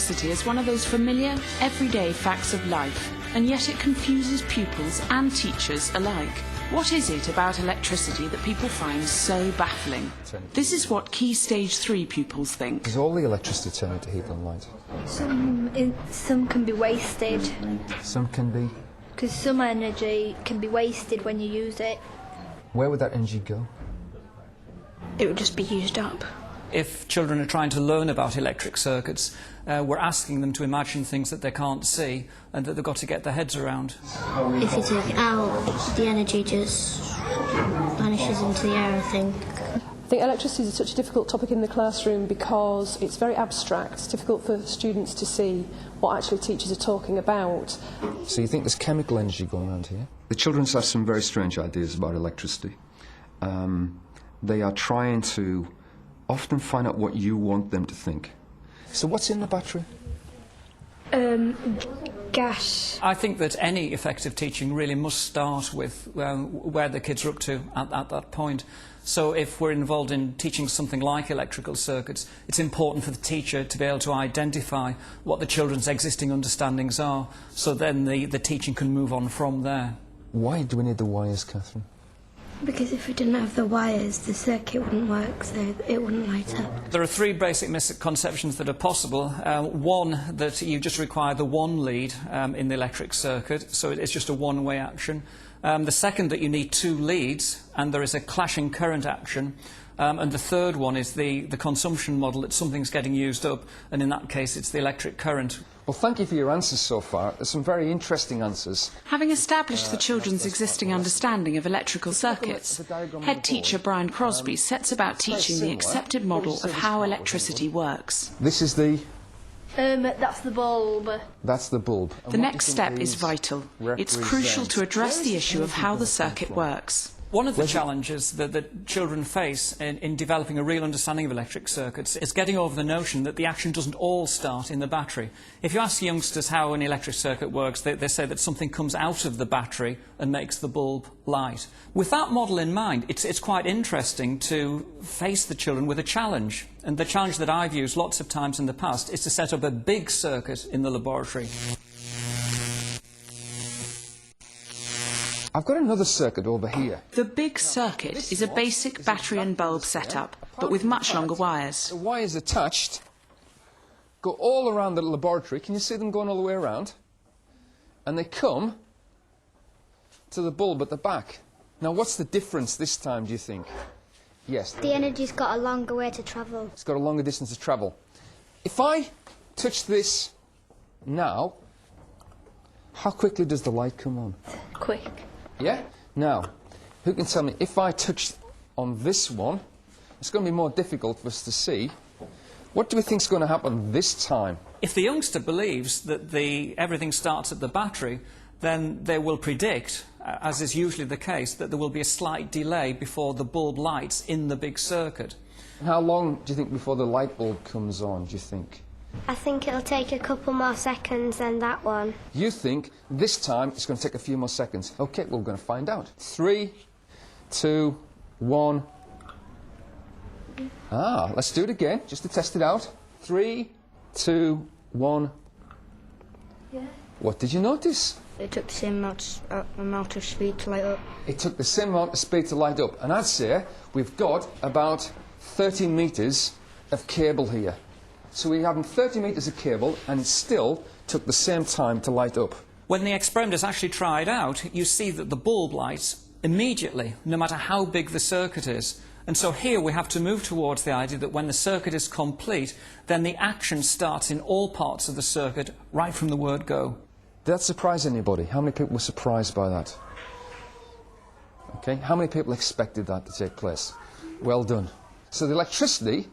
electricity as one of those familiar, everyday facts of life, and yet it confuses pupils and teachers alike. What is it about electricity that people find so baffling? This is what Key Stage 3 pupils think. Does all the electricity turn into heat and light? Some can be wasted. Some can be? Because some energy can be wasted when you use it. Where would that energy go? It would just be used up. If children are trying to learn about electric circuits, we're asking them to imagine things that they can't see and that they've got to get their heads around. If you take it out, the energy just vanishes into the air, I think. I think electricity is such a difficult topic in the classroom because it's very abstract. It's difficult for students to see what actually teachers are talking about. So you think there's chemical energy going around here? The children have some very strange ideas about electricity. They are trying to often find out what you want them to think. So what's in the battery? Gas. I think that any effective teaching really must start with where the kids are up to at that point. So if we're involved in teaching something like electrical circuits, it's important for the teacher to be able to identify what the children's existing understandings are, so then the teaching can move on from there. Why do we need the wires, Catherine? Because if we didn't have the wires, the circuit wouldn't work, so it wouldn't light up. There are three basic misconceptions that are possible. One, that you just require the one lead in the electric circuit, so it's just a one-way action. The second, that you need two leads, and there is a clashing current action. And the third one is the consumption model, that something's getting used up, and in that case it's the electric current. Well, thank you for your answers so far. There's some very interesting answers. Having established the children's existing understanding of electrical circuits, head teacher Brian Crosby sets about teaching the accepted model of how electricity works. This is the... That's the bulb. That's the bulb. And The next step is vital. It's crucial to address the issue of how the circuit works. One of the challenges that children face in developing a real understanding of electric circuits is getting over the notion that the action doesn't all start in the battery. If you ask youngsters how an electric circuit works, they say that something comes out of the battery and makes the bulb light. With that model in mind, it's quite interesting to face the children with a challenge. And the challenge that I've used lots of times in the past is to set up a big circuit in the laboratory. I've got another circuit over here. The big circuit is a basic battery and bulb setup, but with much longer wires. The wires attached go all around the laboratory. Can you see them going all the way around? And they come to the bulb at the back. Now, what's the difference this time, do you think? Yes. The energy's got a longer way to travel. It's got a longer distance to travel. If I touch this now, how quickly does the light come on? Quick. Yeah? Now, who can tell me, if I touch on this one, it's going to be more difficult for us to see. What do we think is going to happen this time? If the youngster believes that everything starts at the battery, then they will predict, as is usually the case, that there will be a slight delay before the bulb lights in the big circuit. How long do you think before the light bulb comes on, do you think? I think it'll take a couple more seconds than that one. You think this time it's going to take a few more seconds. OK, well, we're going to find out. 3, 2, 1. Let's do it again, just to test it out. 3, 2, 1. Yeah. What did you notice? It took the same amount of speed to light up. It took the same amount of speed to light up. And I'd say we've got about 13 metres of cable here. So we have 30 metres of cable, and it still took the same time to light up. When the experiment is actually tried out, you see that the bulb lights immediately, no matter how big the circuit is. And so here we have to move towards the idea that when the circuit is complete, then the action starts in all parts of the circuit, right from the word go. Did that surprise anybody? How many people were surprised by that? OK, how many people expected that to take place? Well done. So the electricity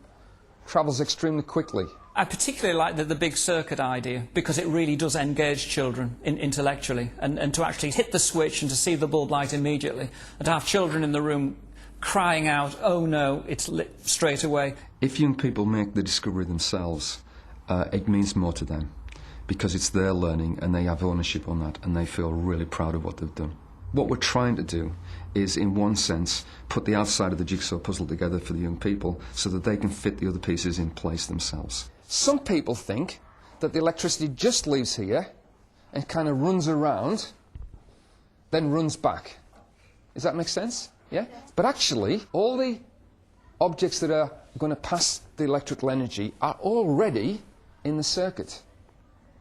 travels extremely quickly. I particularly like the big circuit idea, because it really does engage children intellectually, and to actually hit the switch and to see the bulb light immediately, and to have children in the room crying out, oh no, it's lit straight away. If young people make the discovery themselves, it means more to them, because it's their learning and they have ownership on that, and they feel really proud of what they've done. What we're trying to do is, in one sense, put the outside of the jigsaw puzzle together for the young people so that they can fit the other pieces in place themselves. Some people think that the electricity just leaves here and kind of runs around, then runs back. Does that make sense? Yeah? But actually, all the objects that are going to pass the electrical energy are already in the circuit.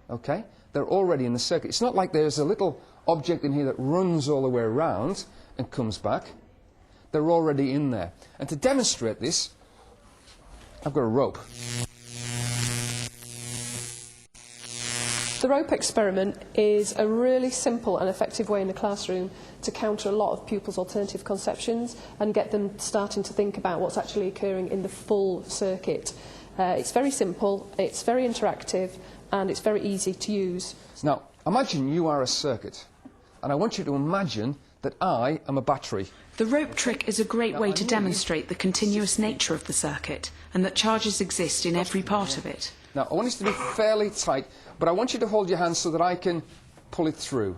Okay? They're already in the circuit. It's not like there's a little object in here that runs all the way around and comes back. They're already in there. And to demonstrate this, I've got a rope. The rope experiment is a really simple and effective way in the classroom to counter a lot of pupils' alternative conceptions and get them starting to think about what's actually occurring in the full circuit. It's very simple, it's very interactive, and it's very easy to use. Now, imagine you are a circuit, and I want you to imagine that I am a battery. The rope trick is a great way to demonstrate the continuous nature of the circuit and that charges exist in every part of it. Now, I want this to be fairly tight, but I want you to hold your hand so that I can pull it through.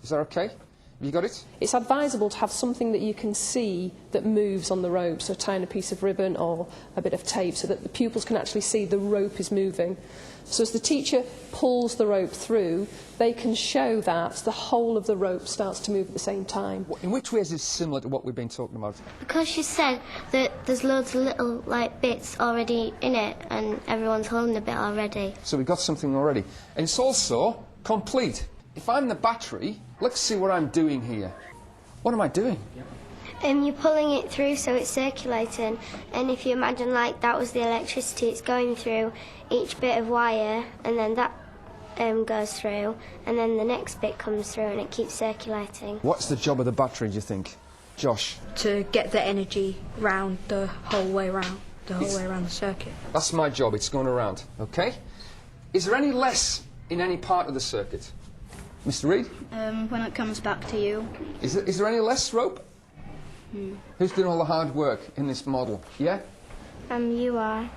Is that okay? Have you got it? It's advisable to have something that you can see that moves on the rope, so tying a piece of ribbon or a bit of tape so that the pupils can actually see the rope is moving. So as the teacher pulls the rope through, they can show that the whole of the rope starts to move at the same time. In which ways is it similar to what we've been talking about? Because she said that there's loads of little bits already in it and everyone's holding a bit already. So we've got something already. And it's also complete. If I'm the battery, let's see what I'm doing here. What am I doing? You're pulling it through so it's circulating, and if you imagine like that was the electricity, it's going through each bit of wire, and then that goes through, and then the next bit comes through and it keeps circulating. What's the job of the battery, do you think? Josh? To get the energy round the whole way around, the circuit. That's my job, it's going around, okay? Is there any less in any part of the circuit? Mr. Reid? When it comes back to you. Is there any less rope? Who's doing all the hard work in this model? Yeah? You are.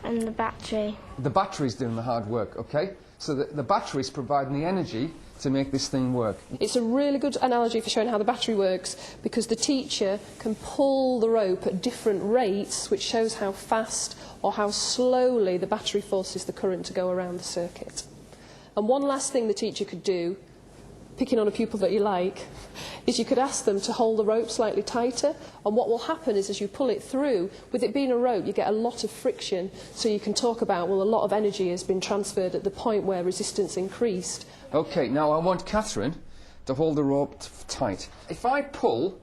And the battery. The battery's doing the hard work, okay? So the battery's providing the energy to make this thing work. It's a really good analogy for showing how the battery works because the teacher can pull the rope at different rates, which shows how fast or how slowly the battery forces the current to go around the circuit. And one last thing the teacher could do, picking on a pupil that you like, is you could ask them to hold the rope slightly tighter, and what will happen is as you pull it through, with it being a rope, you get a lot of friction, so you can talk about, well, a lot of energy has been transferred at the point where resistance increased. OK, now I want Catherine to hold the rope tight. If I pull,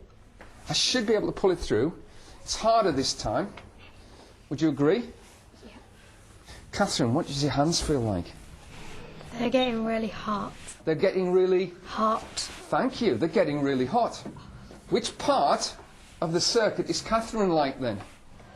I should be able to pull it through. It's harder this time. Would you agree? Yeah. Catherine, what does your hands feel like? They're getting really hot. They're getting really... Hot. Thank you. They're getting really hot. Which part of the circuit is Catherine like then?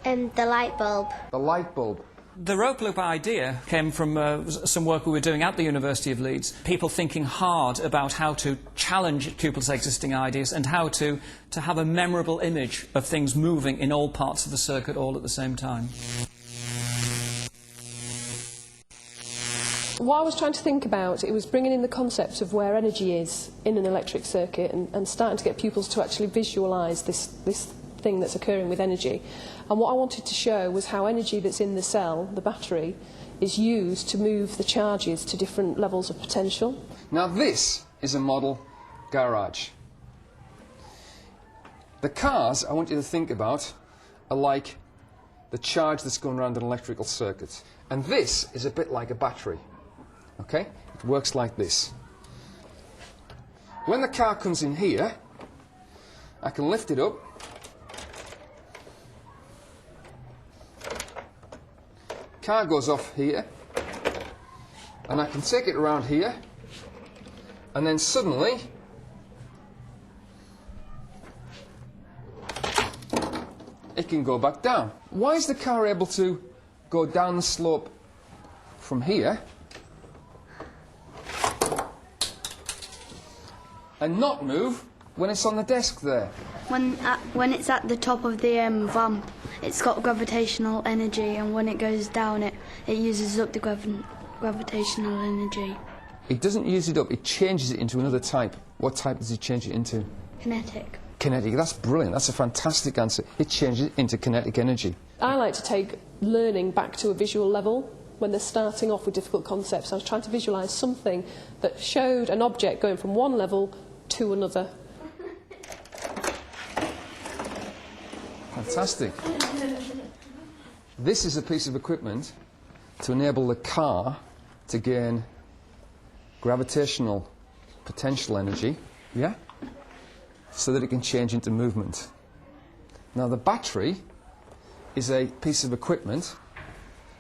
The light bulb. The light bulb. The rope loop idea came from some work we were doing at the University of Leeds. People thinking hard about how to challenge pupils' existing ideas and how to have a memorable image of things moving in all parts of the circuit all at the same time. What I was trying to think about, it was bringing in the concept of where energy is in an electric circuit and starting to get pupils to actually visualise this thing that's occurring with energy. And what I wanted to show was how energy that's in the cell, the battery, is used to move the charges to different levels of potential. Now this is a model garage. The cars I want you to think about are like the charge that's going around an electrical circuit. And this is a bit like a battery. Okay? It works like this. When the car comes in here, I can lift it up. Car goes off here. And I can take it around here. And then suddenly it can go back down. Why is the car able to go down the slope from here and not move when it's on the desk there? When it's at the top of the vamp, it's got gravitational energy, and when it goes down, it uses up the gravitational energy. It doesn't use it up, it changes it into another type. What type does it change it into? Kinetic. Kinetic. That's brilliant. That's a fantastic answer. It changes it into kinetic energy. I like to take learning back to a visual level. when they're starting off with difficult concepts. I was trying to visualise something that showed an object going from one level to another. Fantastic. This is a piece of equipment to enable the car to gain gravitational potential energy, yeah, so that it can change into movement. Now the battery is a piece of equipment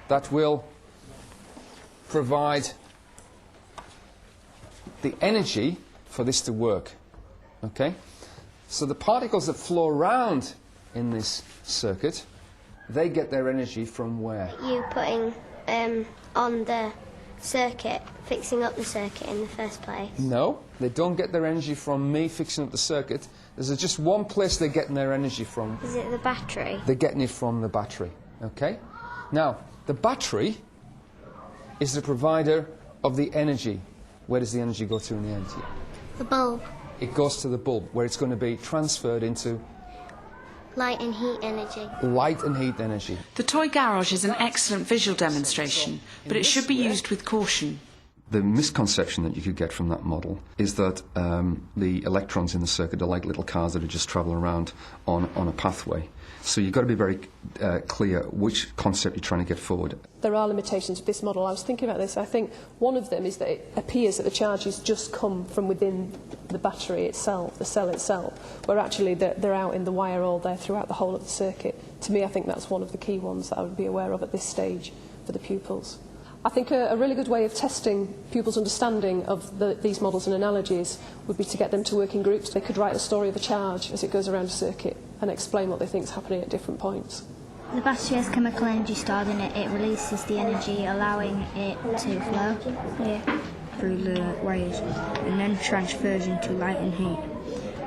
that will provide the energy for this to work, okay? So the particles that flow around in this circuit, they get their energy from where? You putting on the circuit, fixing up the circuit in the first place. No, they don't get their energy from me fixing up the circuit. There's just one place they're getting their energy from. Is it the battery? They're getting it from the battery, okay? Now, the battery is the provider of the energy. Where does the energy go to in the end? The bulb. It goes to the bulb, where it's going to be transferred into Light and heat energy. light and heat energy. The toy garage is an excellent visual demonstration, but it should be used with caution. The misconception that you could get from that model is that the electrons in the circuit are like little cars that are just travelling around on a pathway. So you've got to be very clear which concept you're trying to get forward. There are limitations to this model. I was thinking about this. I think one of them is that it appears that the charges just come from within the battery itself, the cell itself, where actually they're out in the wire all day throughout the whole of the circuit. To me, I think that's one of the key ones that I would be aware of at this stage for the pupils. I think a really good way of testing pupils' understanding of these models and analogies would be to get them to work in groups. They could write a story of a charge as it goes around a circuit and explain what they think is happening at different points. The battery has chemical energy stored in it. It releases the energy, allowing it to flow through the wires, and then transfers into light and heat.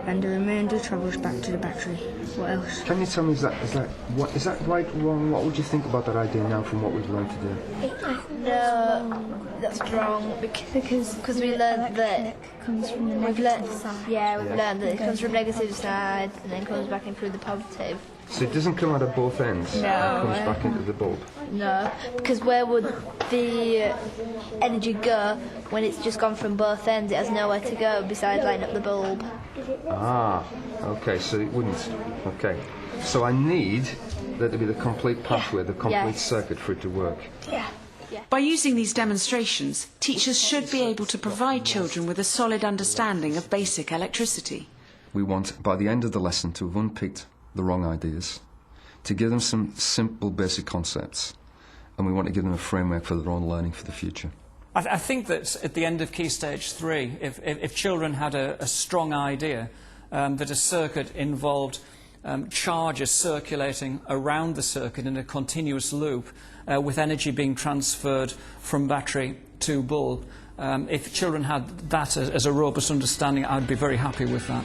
And the remainder travels back to the battery. What else? Can you tell me, is that right or wrong? What would you think about that idea now from what we've learned today? No, that's wrong because we learned that Comes from the negative side. we've learned that it comes from negative side and then comes back in through the positive. So it doesn't come out of both ends? No. It comes back into the bulb? No, because where would the energy go when it's just gone from both ends? It has nowhere to go besides lighting up the bulb. Ah, okay, so it wouldn't. Okay. So I need there to be the complete pathway, the complete circuit for it to work. By using these demonstrations, teachers should be able to provide children with a solid understanding of basic electricity. We want, by the end of the lesson, to have unpicked the wrong ideas, to give them some simple basic concepts, and we want to give them a framework for their own learning for the future. I think that at the end of Key Stage 3, if children had a strong idea that a circuit involved charges circulating around the circuit in a continuous loop with energy being transferred from battery to bulb, if children had that as a robust understanding, I'd be very happy with that.